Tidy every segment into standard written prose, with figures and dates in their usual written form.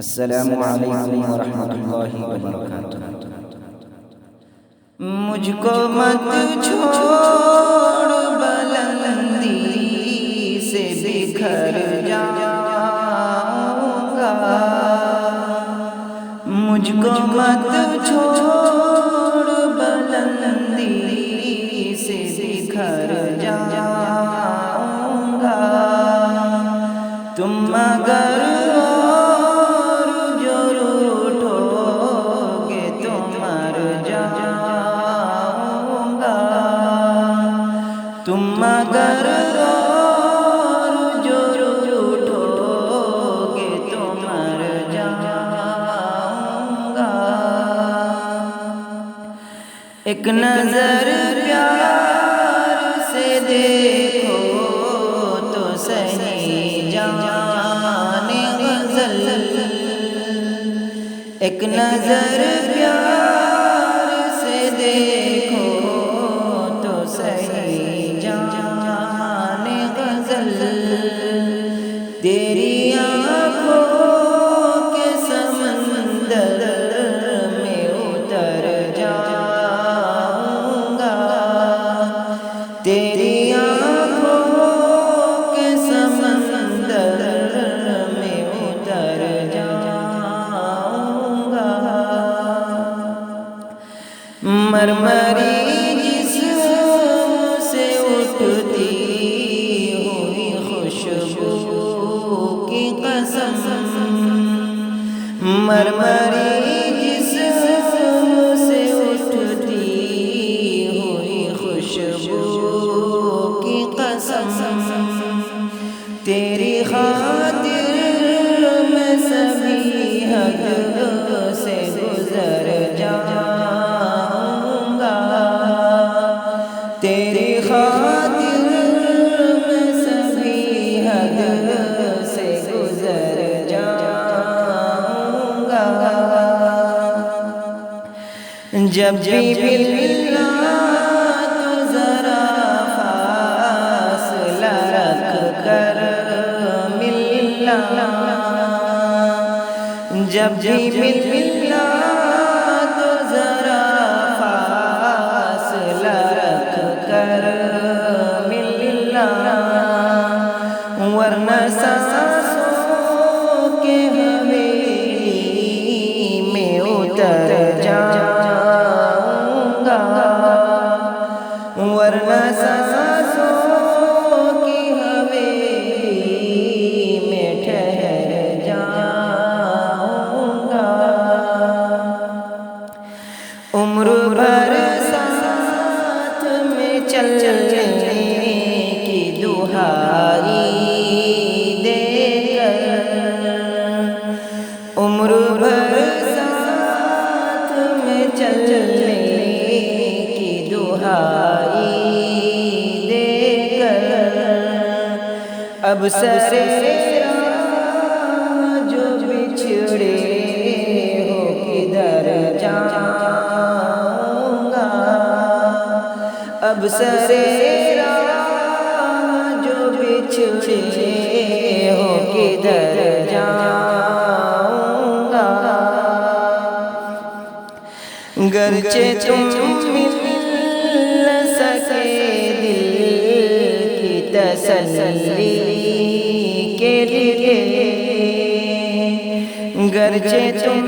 السلام علیکم ورحمۃ اللہ وبرکاتہ۔ مجھ کو مت چھوڑ بلندی سے بکھر جاؤں گا، مجھ کو مت چھوڑ بلندی سے بکھر جاؤں گا، تم مگر تم مگر اور جو اٹھو گے تو مر جاؤں گا۔ ایک نظر پیار سے دیکھو تو صحیح جان غزل، ایک نظر پیار سے دیکھو تو صحیح تیری آنکھوں کے سمندر میں اتر جاؤں گا، تیری آنکھوں کے سمندر میں اتر جاؤں گا۔ مرمری جسم سے اٹھتی مرمری جسم سے اٹھتی ہوئی خوشبو کی قسم، تیری خاطر میں سبھی حد سے گزر جاؤں گا، تیری خاطر میں سبھی حد سے گزر جب بھی ملنا تو ذرا فاصلہ رکھ کر ملنا، جب بھی ملنا تو ذرا فاصلہ رکھ کر ملنا، ورنہ سانسوں کے حویلی میں اتر ورنہ سانسوں کی حویلی میں ٹھہر جاؤں گا۔ عمر بھر ساتھ میں چلنے کی دہائی دے کر، عمر بھر ساتھ میں چلنے کی دہائی دے کر، اب سرے راہ جو بچھڑے ہو کدھر جاؤں گا، اب سرے راہ جو بچھڑے ہو کدھر جاؤں گا۔ گرچہ تم مل سکے دل کی تسلی کے لیے، گرچہ تم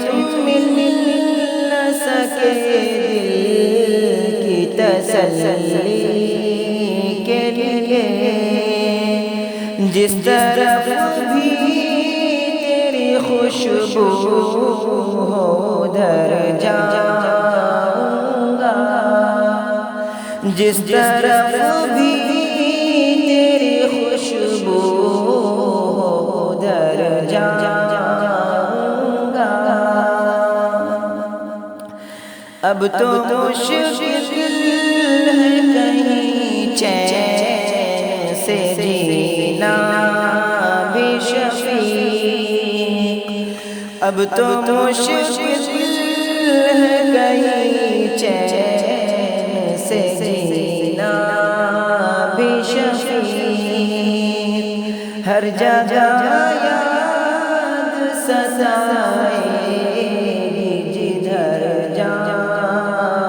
مل سکے دل کی تسلی کے لیے، جس طرف بھی تیری خوشبو ہو ادھر جاؤں گا، جس طرف بھی تیری خوشبو ہو ادھر جاؤں گا۔ اب تو مشکل ہے کہیں چین سے جینا بھی شفیق، اب تو مشکل ہے کہیں چین سے جینا بھی شفیق، ہر جگہ یاد ستائے گی جدھر جاؤں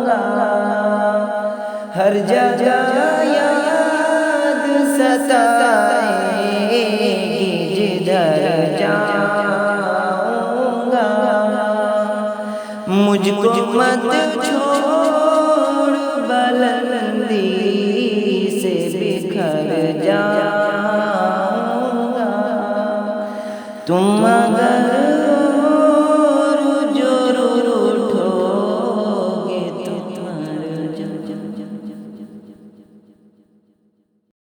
گا، ہر جگہ یاد ستائے گی جدھر جاؤں گا، مجھ کو مت چھوڑ بلندی سے بکھر جاؤں گا، تم اگر